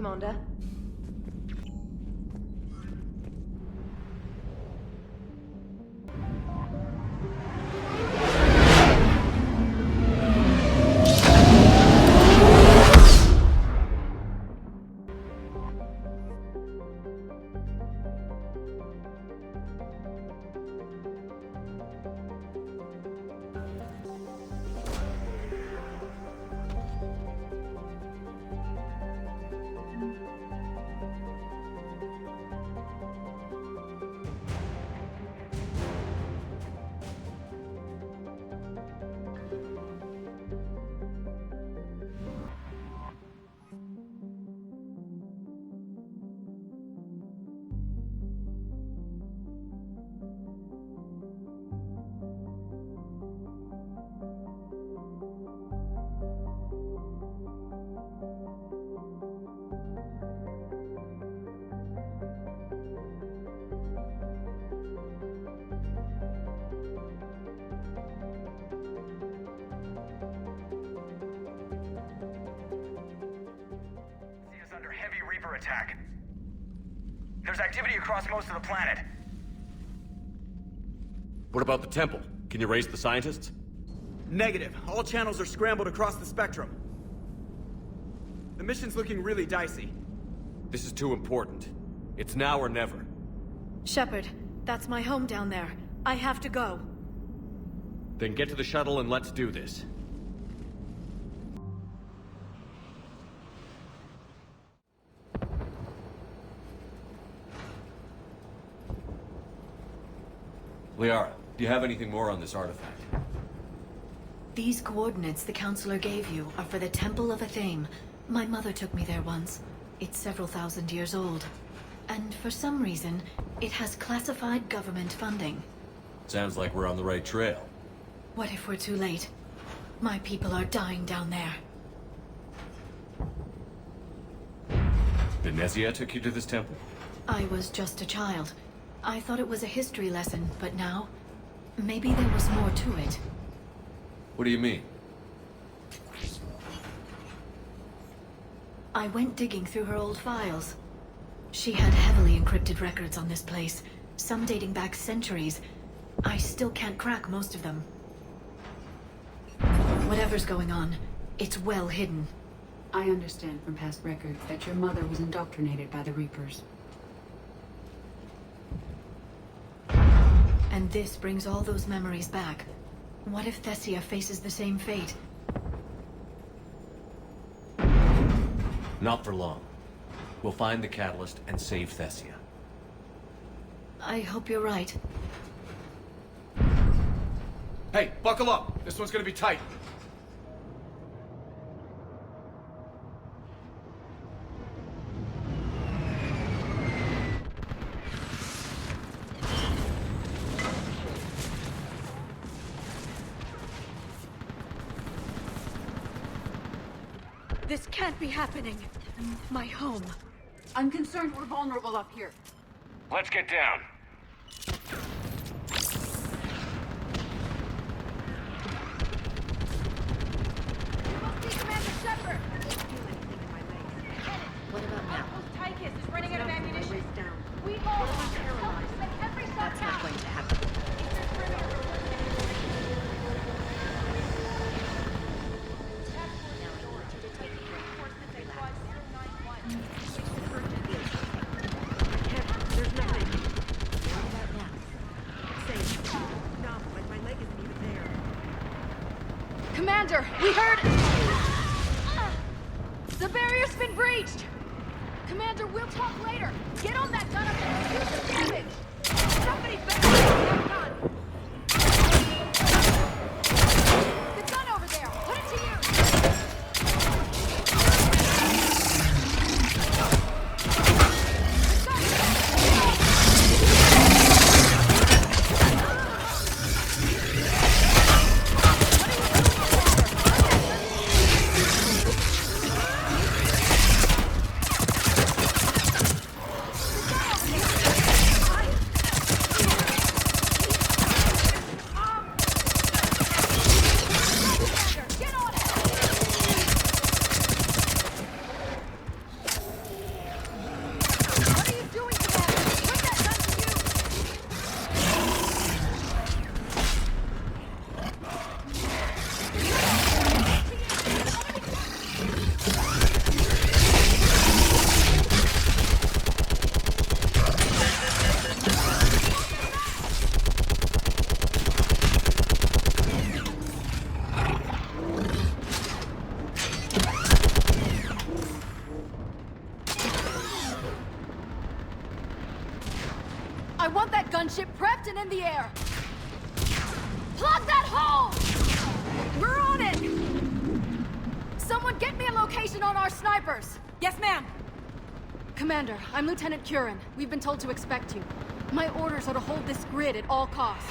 Commander. Attack. There's activity across most of the planet. What about the temple? Can you raise the scientists? Negative. All channels are scrambled across the spectrum. The mission's looking really dicey. This is too important. It's now or never. Shepard, that's my home down there. I have to go. Then get to the shuttle and let's do this. Liara, do you have anything more on this artifact? These coordinates the Counselor gave you are for the Temple of Athena. My mother took me there once. It's several thousand years old. And for some reason, it has classified government funding. Sounds like we're on the right trail. What if we're too late? My people are dying down there. Then Thessia took you to this temple? I was just a child. I thought it was a history lesson, but now, maybe there was more to it. What do you mean? I went digging through her old files. She had heavily encrypted records on this place, some dating back centuries. I still can't crack most of them. Whatever's going on, it's well hidden. I understand from past records that your mother was indoctrinated by the Reapers. And this brings all those memories back. What if Thessia faces the same fate? Not for long. We'll find the catalyst and save Thessia. I hope you're right. Hey, buckle up. This one's gonna be tight. This can't be happening. My home. I'm concerned we're vulnerable up here. Let's get down. Commander Shepard! What about now? Tychus is running out of ammunition. We What all about paralyzed? every That's not going to happen. There's nothing. What about now? Safe. No, my leg isn't even there. Commander, we heard... The barrier's been breached! Commander, we'll talk later. Get on that gun up there. Do some damage. Somebody better that gun. The gun over there. Put it to use. suppression in the air! Plug that hole! We're on it! Someone get me a location on our snipers! Yes, ma'am. Commander, I'm Lieutenant Curran. We've been told to expect you. My orders are to hold this grid at all costs.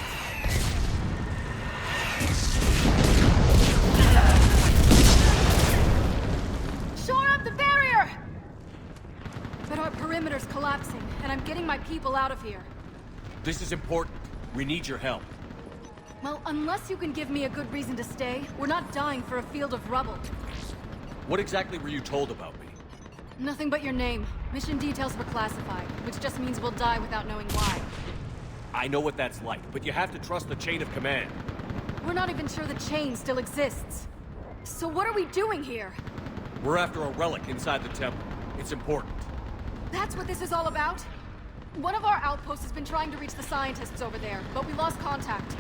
Shore up the barrier! But our perimeter's collapsing, and I'm getting my people out of here. This is important. We need your help. Well, unless you can give me a good reason to stay, we're not dying for a field of rubble. What exactly were you told about me? Nothing but your name. Mission details were classified, which just means we'll die without knowing why. I know what that's like, but you have to trust the chain of command. We're not even sure the chain still exists. So what are we doing here? We're after a relic inside the temple. It's important. That's what this is all about? One of our outposts has been trying to reach the scientists over there, but we lost contact.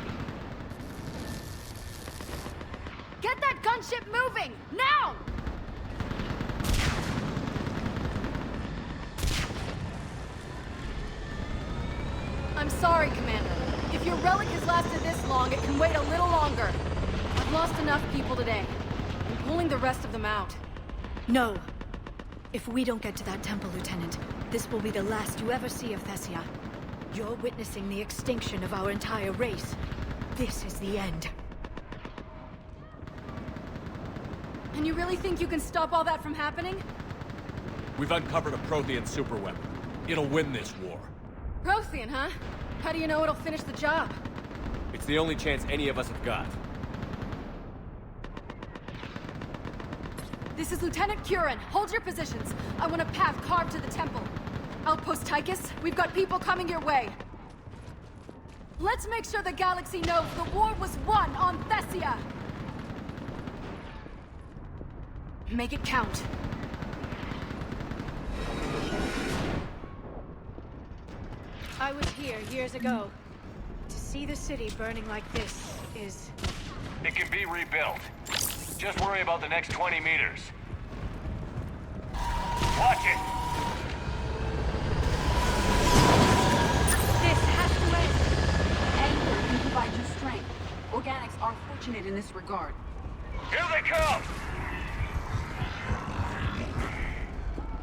Get that gunship moving! Now! I'm sorry, Commander. If your relic has lasted this long, it can wait a little longer. I've lost enough people today. I'm pulling the rest of them out. No. If we don't get to that temple, Lieutenant, this will be the last you ever see of Thessia. You're witnessing the extinction of our entire race. This is the end. And you really think you can stop all that from happening? We've uncovered a Prothean superweapon. It'll win this war. Prothean, huh? How do you know it'll finish the job? It's the only chance any of us have got. This is Lieutenant Curran. Hold your positions. I want a path carved to the temple. Outpost Tychus, we've got people coming your way. Let's make sure the galaxy knows the war was won on Thessia! Make it count. I was here years ago. To see the city burning like this is... It can be rebuilt. Just worry about the next 20 meters. Watch it! This has to end. Anger can provide you strength. Organics are fortunate in this regard. Here they come!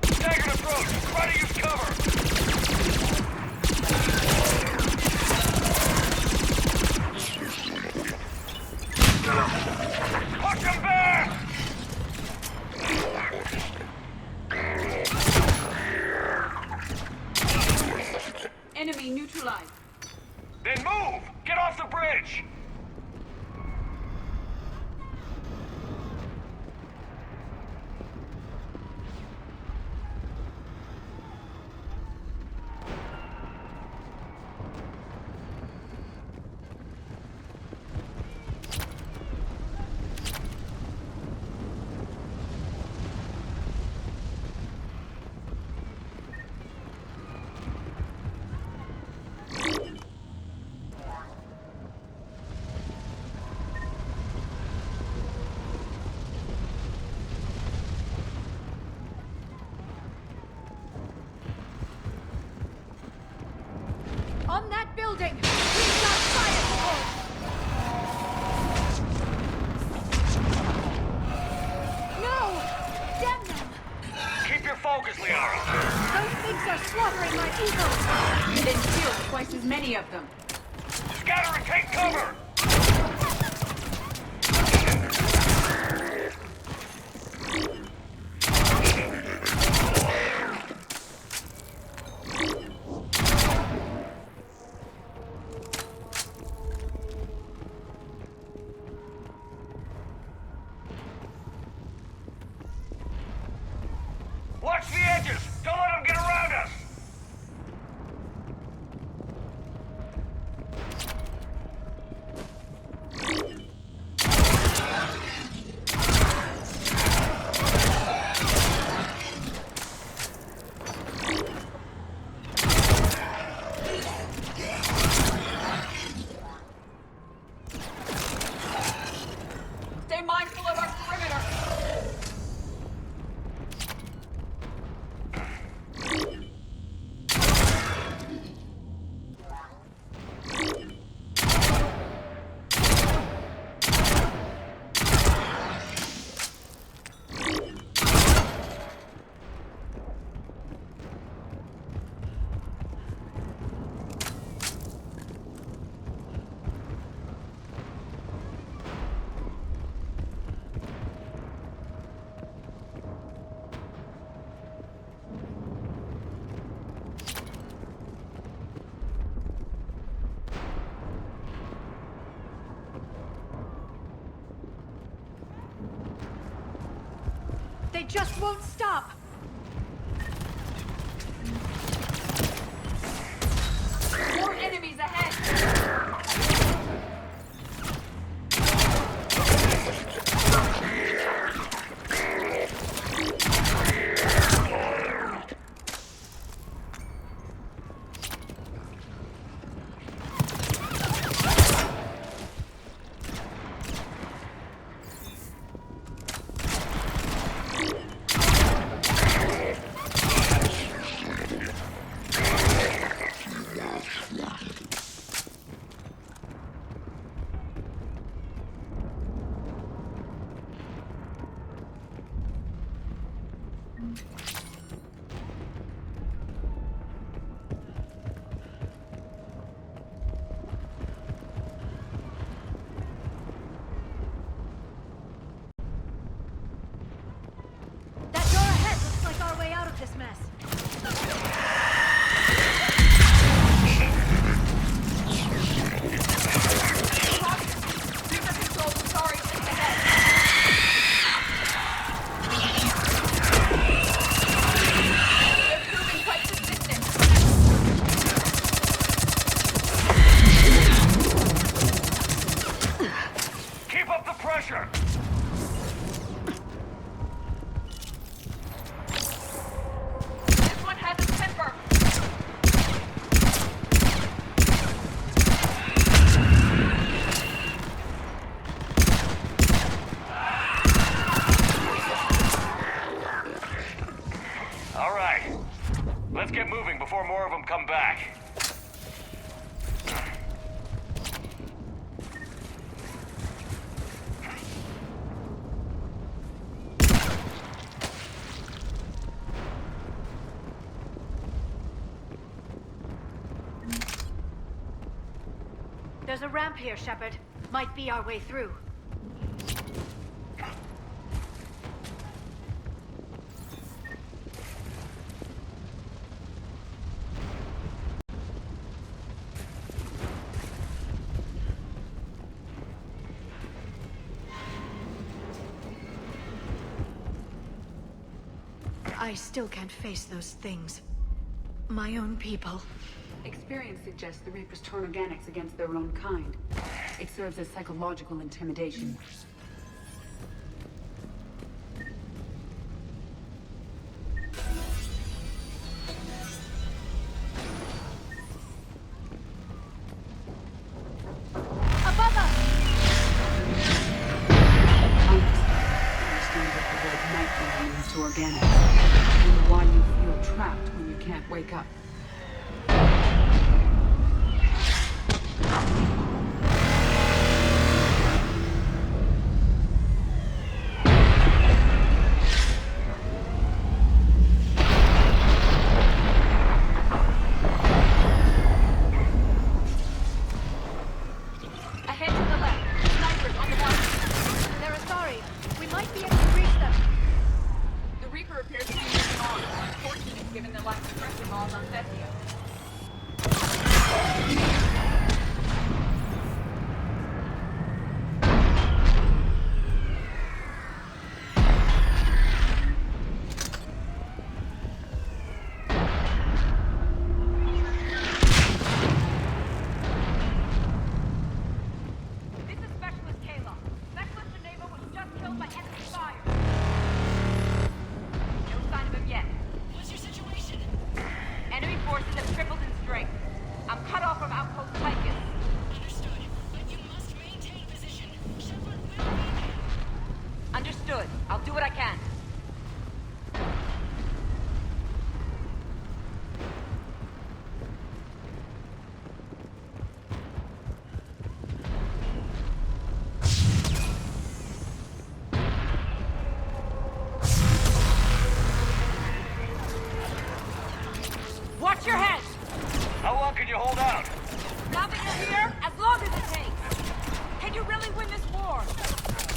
Staggered approach! Try to use cover! Push him back! Enemy neutralized. Then move! Get off the bridge! On that building! We've got fire support! No! Damn them! Keep your focus, Liara! Those things are slaughtering my people! Then kill twice as many of them. Scatter and take cover! Watch the edges! Don't let them get around us! They just won't stop. More enemies ahead! This mess. Reaper control, sorry, just ahead. They're proving quite persistent. Keep up the pressure! This one has a temper. All right. Let's get moving before more of them come back. There's a ramp here, Shepard. Might be our way through. I still can't face those things. My own people. Experience suggests the Reapers turn organics against their own kind. It serves as psychological intimidation. Above us! Understand what the word nightmare means to organics, and why you feel trapped when you can't wake up. Ahead to the left. Snipers on the balcony. They're Asari. We might be able to reach them. The Reaper appears to be moving on, unfortunate given the lack of pressure balls on Thessia. This is Specialist Kayla. Specialist Geneva was just killed by enemy fire. No sign of him yet. What's your situation? Enemy forces have tripled in strength. I'm cut off from outpost Tychus. Understood. But you must maintain position. Shepard will be there. Understood. I'll do what I can. Watch your head! How long can you hold out? Now that you're here, as long as it takes. Can you really win this war?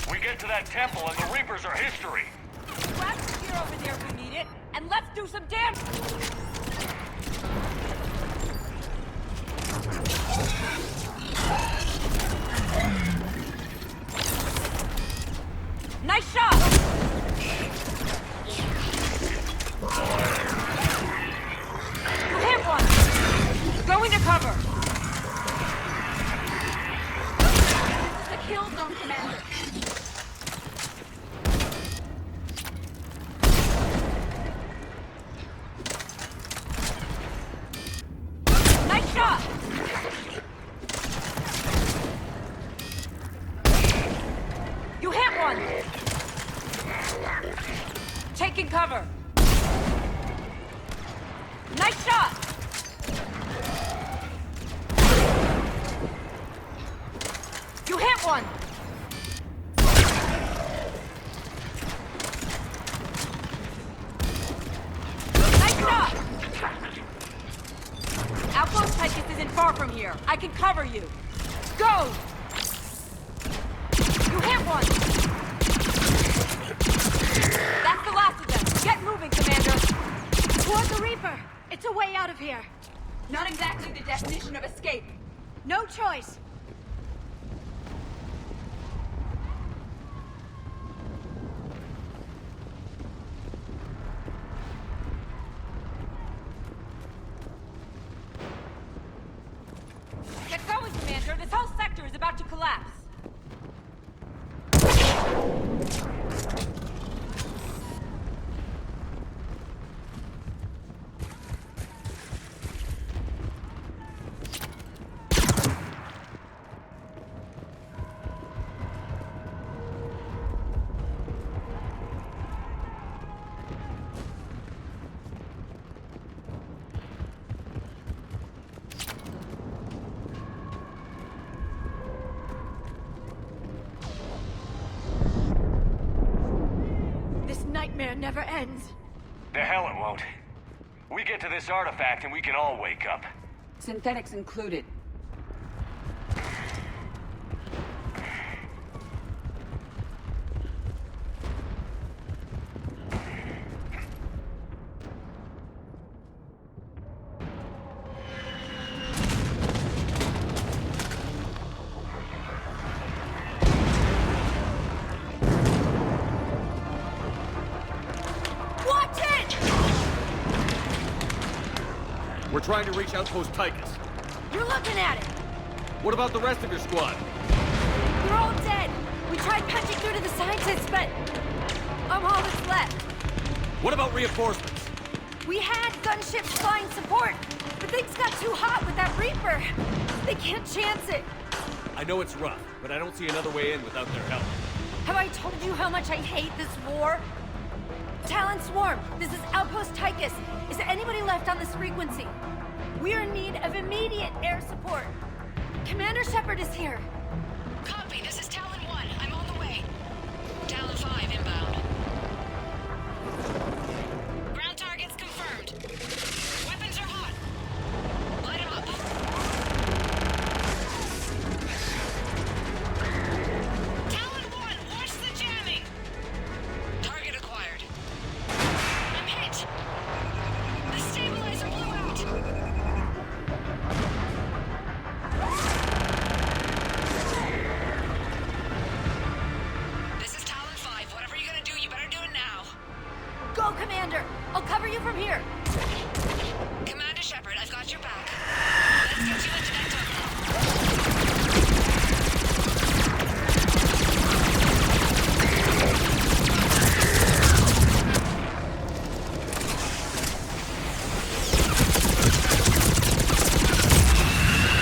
We get to that temple and the Reapers are history. Grab the gear over there if we need it, and let's do some damage! Nice shot! on, Commander. Nice shot! You hit one! Taking cover! Nice shot! You hit one! Nice shot! Outpost Tychus isn't far from here. I can cover you. Go! You hit one! That's the last of them. Get moving, Commander! Toward the Reaper! It's a way out of here! Not exactly the definition of escape. No choice! Get going, Commander! This whole sector is about to collapse! Nightmare never ends. The hell it won't. We get to this artifact and we can all wake up. Synthetics included. We're trying to reach Outpost Tychus. You're looking at it! What about the rest of your squad? They're all dead! We tried punching through to the scientists, but I'm all that's left. What about reinforcements? We had gunships flying support, but things got too hot with that Reaper. They can't chance it. I know it's rough, but I don't see another way in without their help. Have I told you how much I hate this war? Talon Swarm, this is Outpost Tychus. Is there anybody left on this frequency? We are in need of immediate air support. Commander Shepard is here. Copy, this is Talon 1. I'm on the way. Talon 5 inbound. Ground targets confirmed. Weapons are hot. Light 'em up. Talon 1, watch the jamming! Target acquired. I'm hit! The stabilizer blew out! This is Talon 5. Whatever you're gonna do, you better do it now. Go, Commander! I'll cover you from here. Commander Shepard, I've got your back. Let's get you into that tunnel.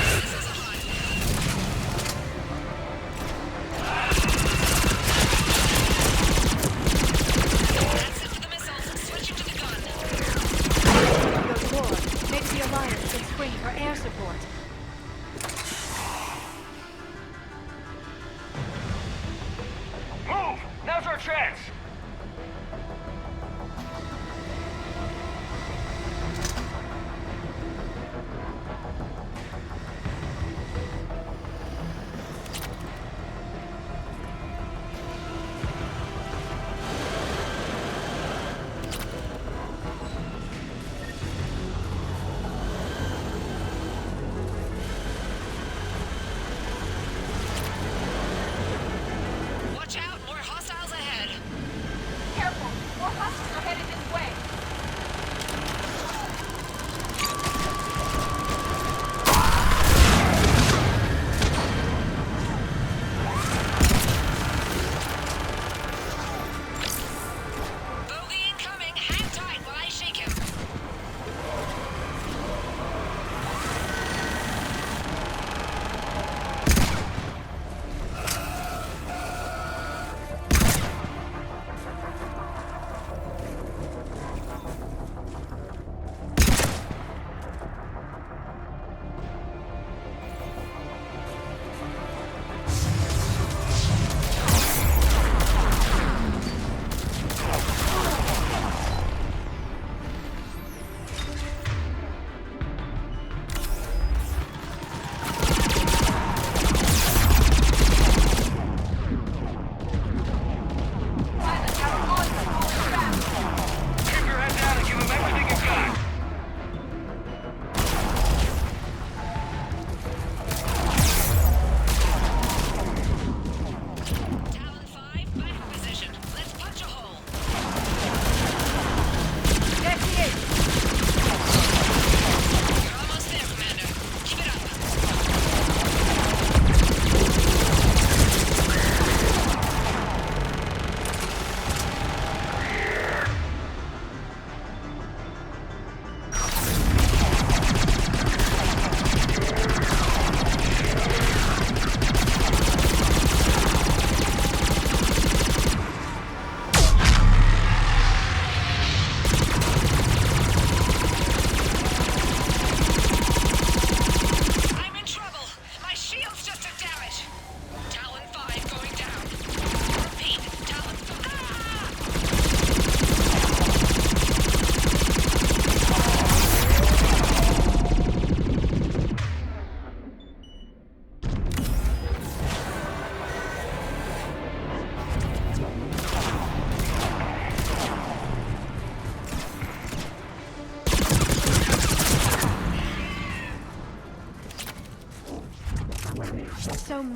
This is a hunt. That's it for the missiles. Switching to the gun.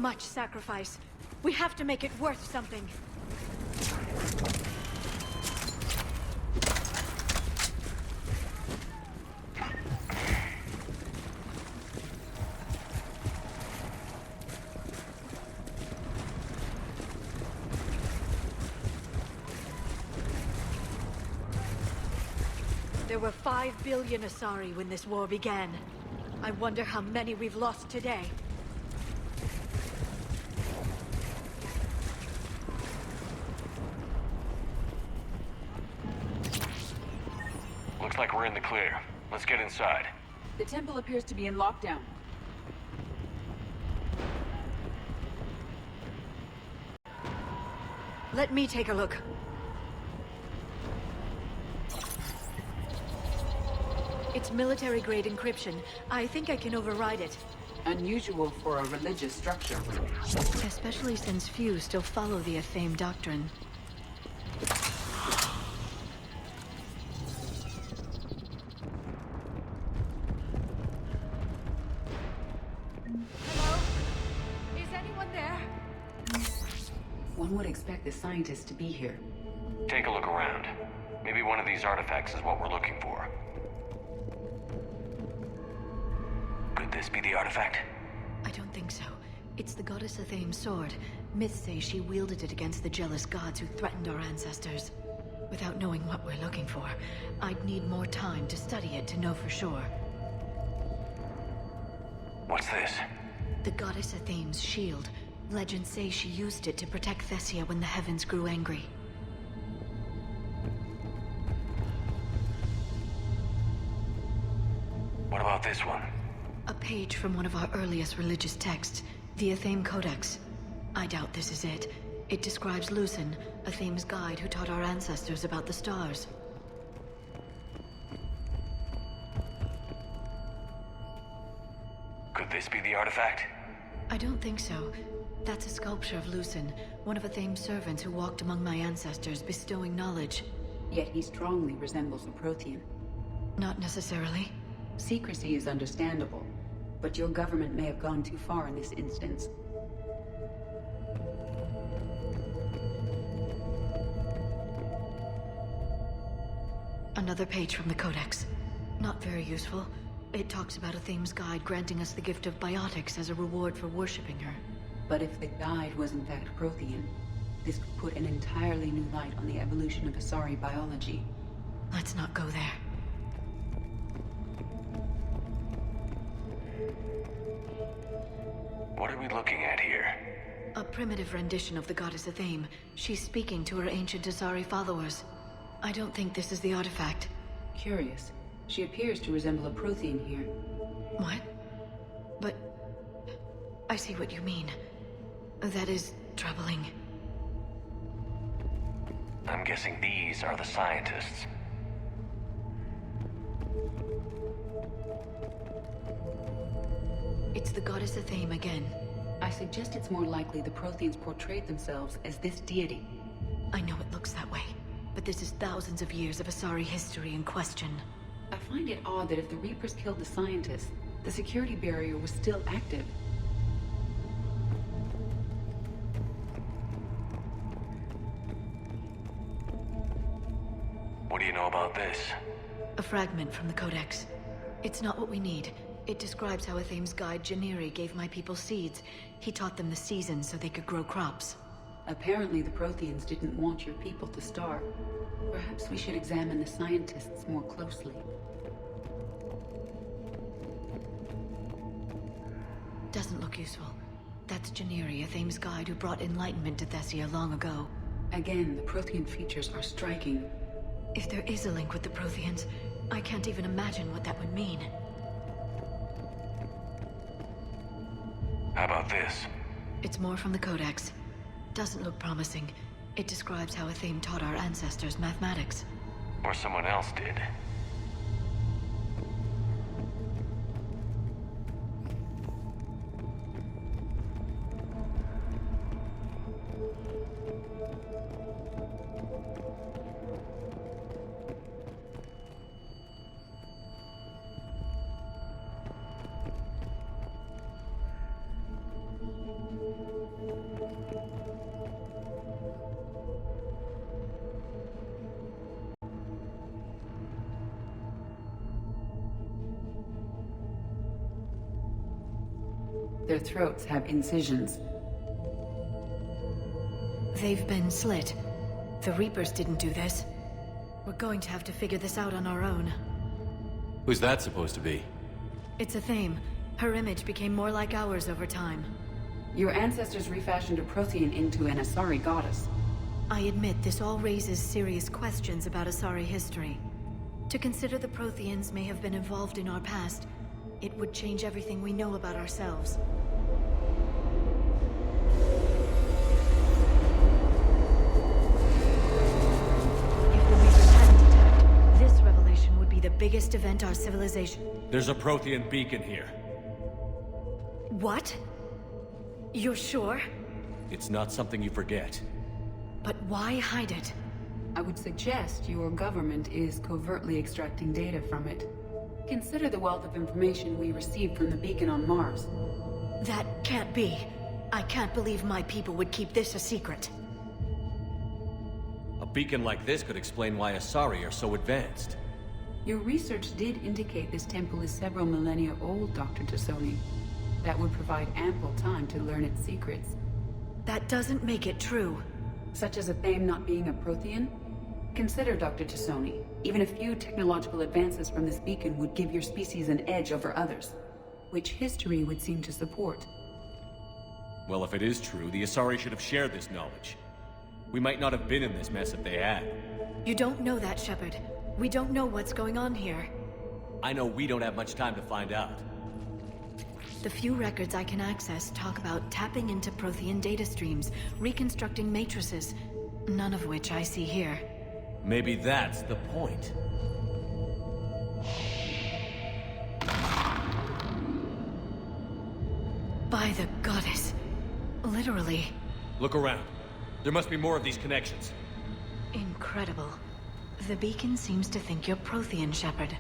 much sacrifice. We have to make it worth something. There were 5 billion Asari when this war began. I wonder how many we've lost today. Looks like we're in the clear. Let's get inside. The temple appears to be in lockdown. Let me take a look. It's military-grade encryption. I think I can override it. Unusual for a religious structure. Especially since few still follow the Athame doctrine. Hello? Is anyone there? One would expect the scientists to be here. Take a look around. Maybe one of these artifacts is what we're looking for. Could this be the artifact? I don't think so. It's the goddess Athame's sword. Myths say she wielded it against the jealous gods who threatened our ancestors. Without knowing what we're looking for, I'd need more time to study it to know for sure. What's this? The goddess Athame's shield. Legends say she used it to protect Thessia when the heavens grew angry. What about this one? A page from one of our earliest religious texts, the Athame Codex. I doubt this is it. It describes Lucen, Athame's guide who taught our ancestors about the stars. Could this be the artifact? I don't think so. That's a sculpture of Lucen, one of Athame's servants who walked among my ancestors, bestowing knowledge. Yet he strongly resembles a Prothean. Not necessarily. Secrecy is understandable, but your government may have gone too far in this instance. Another page from the Codex. Not very useful. It talks about Athame's guide granting us the gift of biotics as a reward for worshipping her. But if the guide was in fact Prothean, this could put an entirely new light on the evolution of Asari biology. Let's not go there. What are we looking at here? A primitive rendition of the goddess Athame. She's speaking to her ancient Asari followers. I don't think this is the artifact. Curious. She appears to resemble a Prothean here. What? But... I see what you mean. That is troubling. I'm guessing these are the scientists. It's the goddess Athame again. I suggest it's more likely the Protheans portrayed themselves as this deity. I know it looks that way, but this is thousands of years of Asari history in question. I find it odd that if the Reapers killed the scientists, the security barrier was still active. What do you know about this? A fragment from the Codex. It's not what we need. It describes how Athame's guide Janiri gave my people seeds. He taught them the seasons so they could grow crops. Apparently the Protheans didn't want your people to starve. Perhaps we should examine the scientists more closely. Doesn't look useful. That's Janiri, Athame's guide who brought enlightenment to Thessia long ago. Again, the Prothean features are striking. If there is a link with the Protheans, I can't even imagine what that would mean. How about this? It's more from the Codex. Doesn't look promising. It describes how Athame taught our ancestors mathematics. Or someone else did. Their throats have incisions. They've been slit. The Reapers didn't do this. We're going to have to figure this out on our own. Who's that supposed to be? It's a theme. Her image became more like ours over time. Your ancestors refashioned a Prothean into an Asari goddess. I admit this all raises serious questions about Asari history. To consider the Protheans may have been involved in our past, it would change everything we know about ourselves. If the Reapers hadn't attacked, this revelation would be the biggest event our civilization... There's a Prothean beacon here. What? You're sure? It's not something you forget. But why hide it? I would suggest your government is covertly extracting data from it. Consider the wealth of information we received from the beacon on Mars. That can't be. I can't believe my people would keep this a secret. A beacon like this could explain why Asari are so advanced. Your research did indicate this temple is several millennia old, Dr. Tassoni. That would provide ample time to learn its secrets. That doesn't make it true. Such as a Thame not being a Prothean? Consider, Dr. Tassoni. Even a few technological advances from this beacon would give your species an edge over others, which history would seem to support. Well, if it is true, the Asari should have shared this knowledge. We might not have been in this mess if they had. You don't know that, Shepard. We don't know what's going on here. I know we don't have much time to find out. The few records I can access talk about tapping into Prothean data streams, reconstructing matrices, none of which I see here. Maybe that's the point. By the goddess. Literally. Look around. There must be more of these connections. Incredible. The beacon seems to think you're Prothean, Shepard.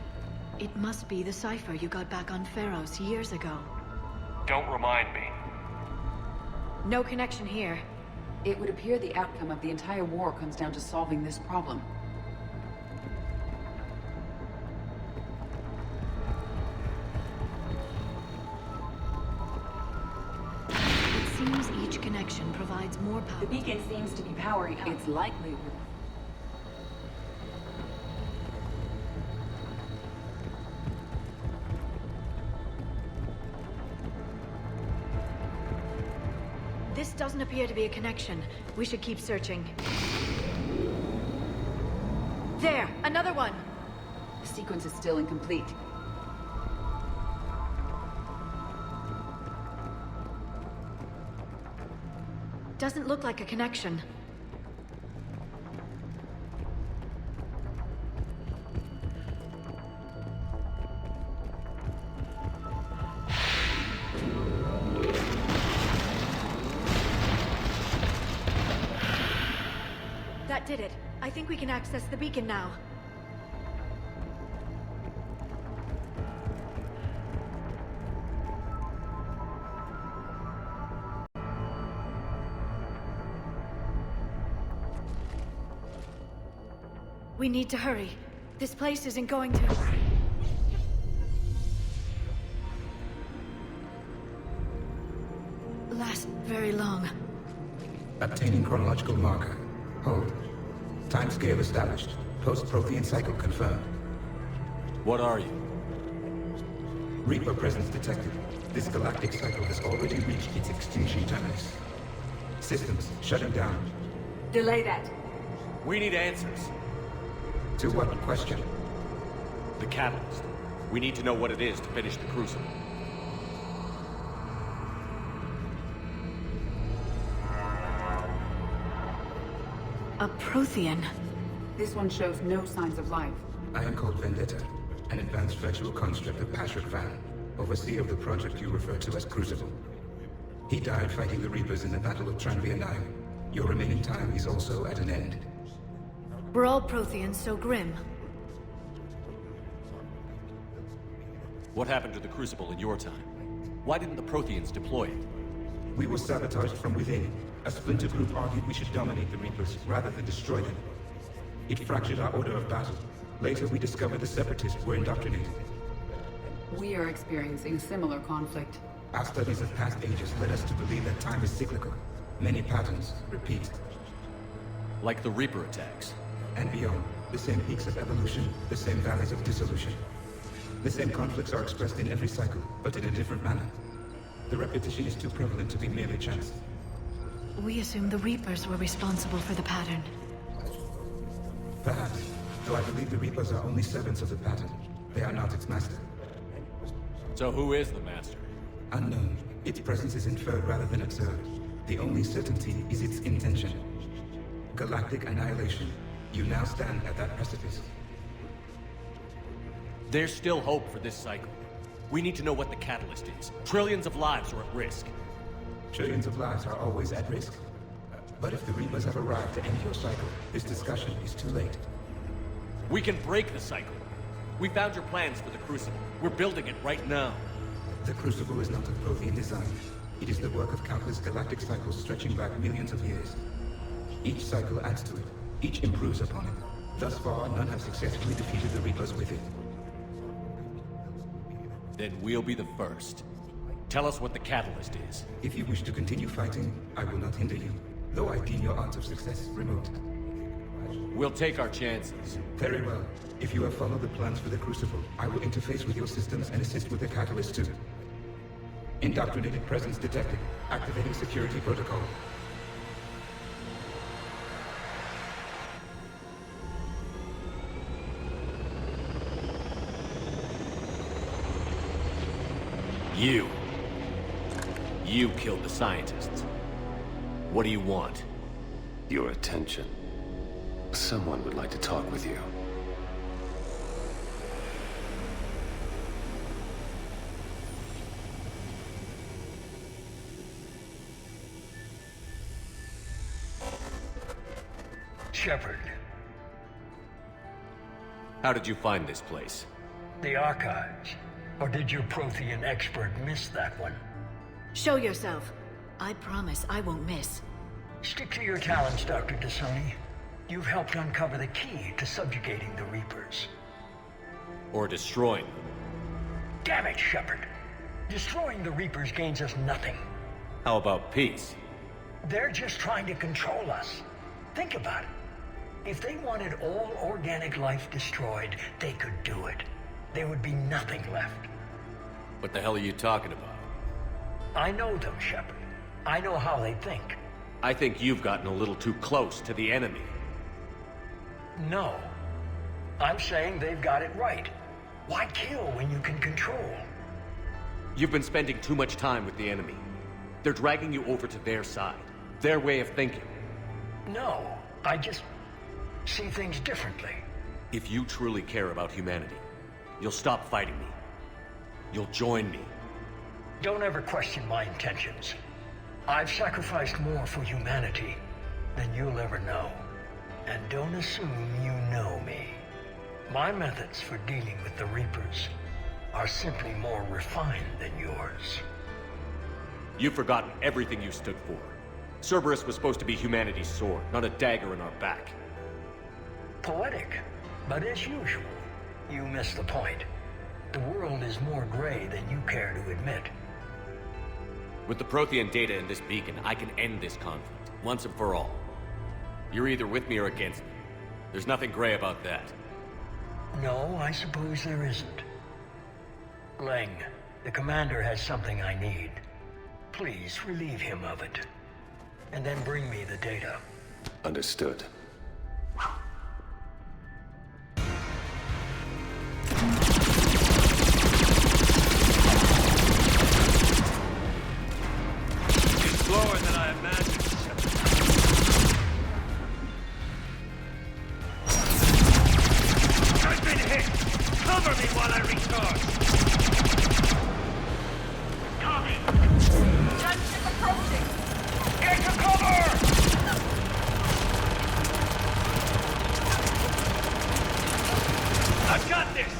It must be the cipher you got back on Pharos years ago. Don't remind me. No connection here. It would appear the outcome of the entire war comes down to solving this problem. It seems each connection provides more power. The beacon seems to be powering up. It's likely. This doesn't appear to be a connection. We should keep searching. There! Another one! The sequence is still incomplete. Doesn't look like a connection. That did it. I think we can access the beacon now. We need to hurry. This place isn't going to... last very long. Obtaining chronological marker. Hold. Timescale established. Post-Prothean cycle confirmed. What are you? Reaper presence detected. This galactic cycle has already reached its extinction terminus. Systems shutting down. Delay that. We need answers. To what question? The catalyst. We need to know what it is to finish the Crucible. A Prothean. This one shows no signs of life. I am called Vendetta, an advanced virtual construct of Patrick Van, overseer of the project you refer to as Crucible. He died fighting the Reapers in the Battle of Tranvia 9. Your remaining time is also at an end. We're all Protheans so grim. What happened to the Crucible in your time? Why didn't the Protheans deploy it? We were sabotaged from within. A splinter group argued we should dominate the Reapers rather than destroy them. It fractured our order of battle. Later, we discovered the Separatists were indoctrinated. We are experiencing similar conflict. Our studies of past ages led us to believe that time is cyclical. Many patterns repeat. Like the Reaper attacks. And beyond, the same peaks of evolution, the same valleys of dissolution. The same conflicts are expressed in every cycle, but in a different manner. The repetition is too prevalent to be merely chance. We assume the Reapers were responsible for the pattern. Perhaps, though I believe the Reapers are only servants of the pattern. They are not its master. So who is the master? Unknown. Its presence is inferred rather than observed. The only certainty is its intention. Galactic annihilation. You now stand at that precipice. There's still hope for this cycle. We need to know what the catalyst is. Trillions of lives are at risk. Trillions of lives are always at risk. But if the Reapers have arrived to end your cycle, this discussion is too late. We can break the cycle. We found your plans for the Crucible. We're building it right now. The Crucible is not of Prothean design. It is the work of countless galactic cycles stretching back millions of years. Each cycle adds to it. Each improves upon it. Thus far, none have successfully defeated the Reapers with it. Then we'll be the first. Tell us what the catalyst is. If you wish to continue fighting, I will not hinder you, though I deem your odds of success remote. We'll take our chances. Very well. If you have followed the plans for the Crucible, I will interface with your systems and assist with the catalyst too. Indoctrinated presence detected. Activating security protocol. You killed the scientists. What do you want? Your attention. Someone would like to talk with you. Shepard. How did you find this place? The archives. Or did your Prothean expert miss that one? Show yourself. I promise I won't miss. Stick to your talents, Dr. T'Soni. You've helped uncover the key to subjugating the Reapers. Or destroying them. Damn it, Shepard. Destroying the Reapers gains us nothing. How about peace? They're just trying to control us. Think about it. If they wanted all organic life destroyed, they could do it. There would be nothing left. What the hell are you talking about? I know them, Shepard. I know how they think. I think you've gotten a little too close to the enemy. No. I'm saying they've got it right. Why kill when you can control? You've been spending too much time with the enemy. They're dragging you over to their side. Their way of thinking. No, I just see things differently. If you truly care about humanity, you'll stop fighting me. You'll join me. Don't ever question my intentions. I've sacrificed more for humanity than you'll ever know. And don't assume you know me. My methods for dealing with the Reapers are simply more refined than yours. You've forgotten everything you stood for. Cerberus was supposed to be humanity's sword, not a dagger in our back. Poetic, but as usual, you missed the point. The world is more gray than you care to admit. With the Prothean data in this beacon, I can end this conflict, once and for all. You're either with me or against me. There's nothing gray about that. No, I suppose there isn't. Leng, the commander has something I need. Please relieve him of it. And then bring me the data. Understood. It's slower than I imagined. I've been hit! Cover me while I recharge! Tommy! Gunship approaching! Get to cover! I've got this!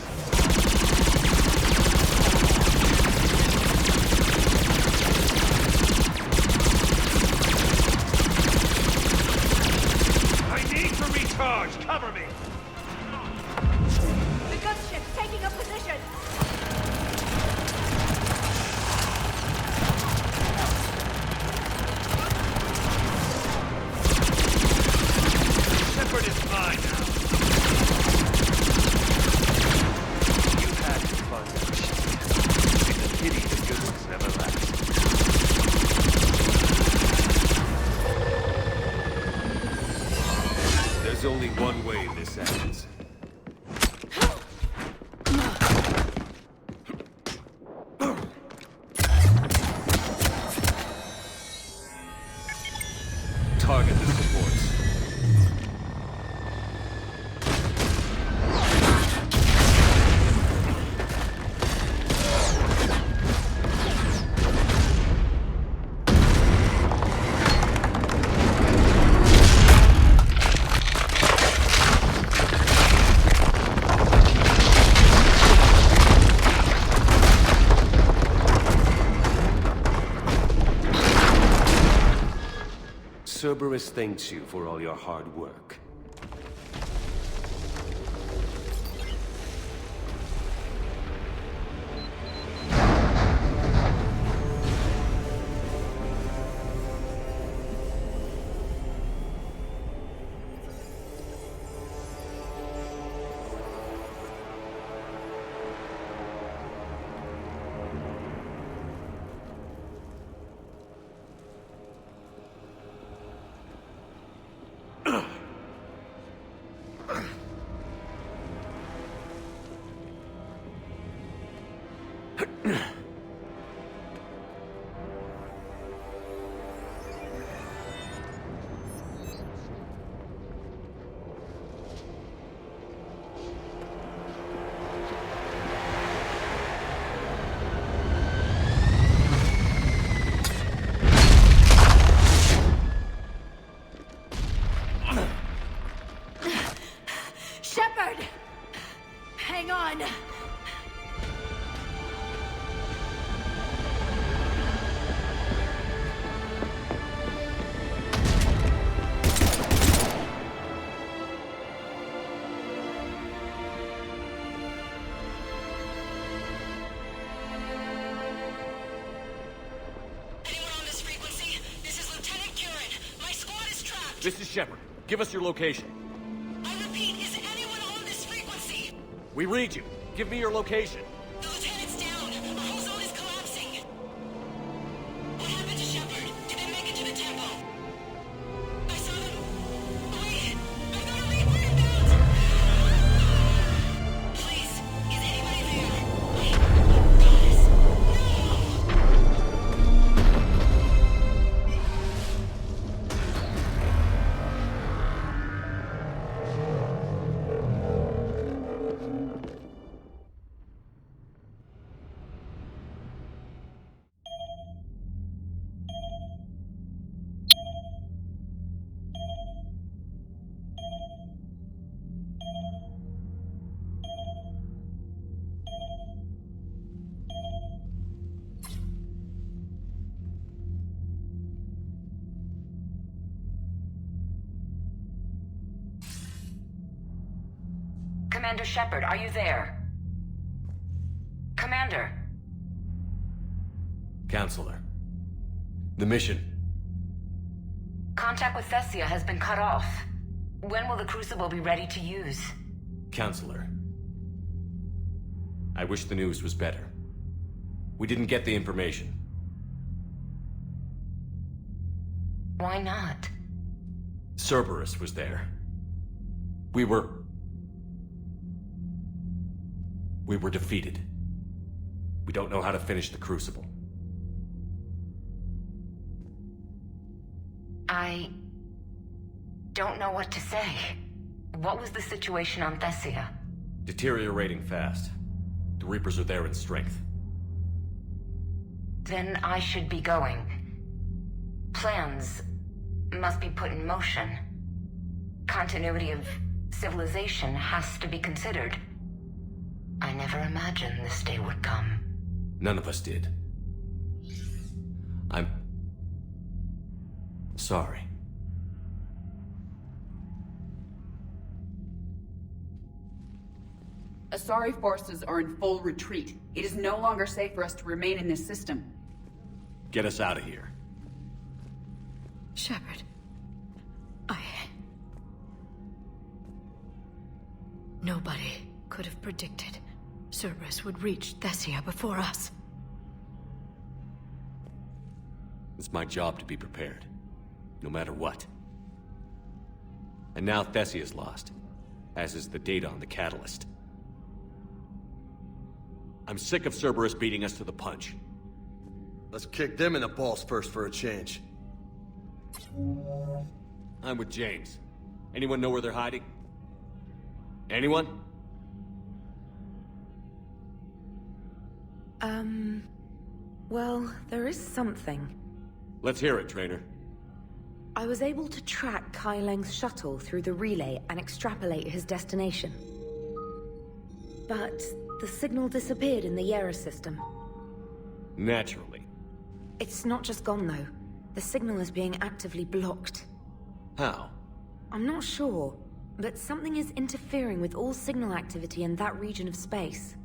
I need to recharge! Cover me! The gunship's taking a position! There's only one way this ends. Target the supports. Cerberus thanks you for all your hard work. Shepard! Hang on! This is Shepard. Give us your location. I repeat, is anyone on this frequency? We read you. Give me your location. The lieutenant's down. Our whole zone is collapsing. What happened to Shepard? Did they make it to the temple? I saw them. Wait, I've got a Reaper inbound. Please, is anybody there? Wait, guys, Commander Shepard, are you there? Commander! Counselor. The mission. Contact with Thessia has been cut off. When will the Crucible be ready to use? Counselor. I wish the news was better. We didn't get the information. Why not? Cerberus was there. We were defeated. We don't know how to finish the Crucible. I don't know what to say. What was the situation on Thessia? Deteriorating fast. The Reapers are there in strength. Then I should be going. Plans must be put in motion. Continuity of civilization has to be considered. I never imagined this day would come. None of us did. I'm sorry. Asari forces are in full retreat. It is no longer safe for us to remain in this system. Get us out of here. Shepard. Nobody could have predicted Cerberus would reach Thessia before us. It's my job to be prepared. No matter what. And now Thessia is lost, as is the data on the catalyst. I'm sick of Cerberus beating us to the punch. Let's kick them in the balls first for a change. I'm with James. Anyone know where they're hiding? Anyone? Well, there is something. Let's hear it, Trainer. I was able to track Kai Leng's shuttle through the relay and extrapolate his destination. But the signal disappeared in the Yera system. Naturally. It's not just gone, though. The signal is being actively blocked. How? I'm not sure, but something is interfering with all signal activity in that region of space.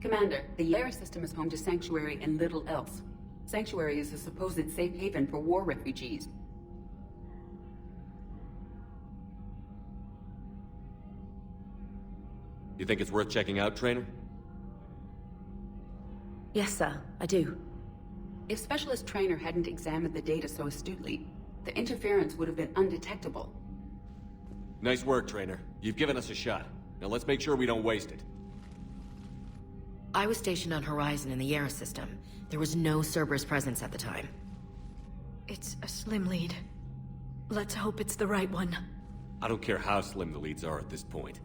Commander, the Yera system is home to Sanctuary and little else. Sanctuary is a supposed safe haven for war refugees. You think it's worth checking out, Trainer? Yes, sir, I do. If Specialist Trainer hadn't examined the data so astutely, the interference would have been undetectable. Nice work, Trainer. You've given us a shot. Now let's make sure we don't waste it. I was stationed on Horizon in the Yera system. There was no Cerberus presence at the time. It's a slim lead. Let's hope it's the right one. I don't care how slim the leads are at this point.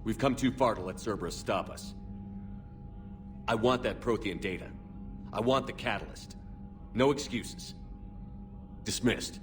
We've come too far to let Cerberus stop us. I want that Prothean data. I want the catalyst. No excuses. Dismissed.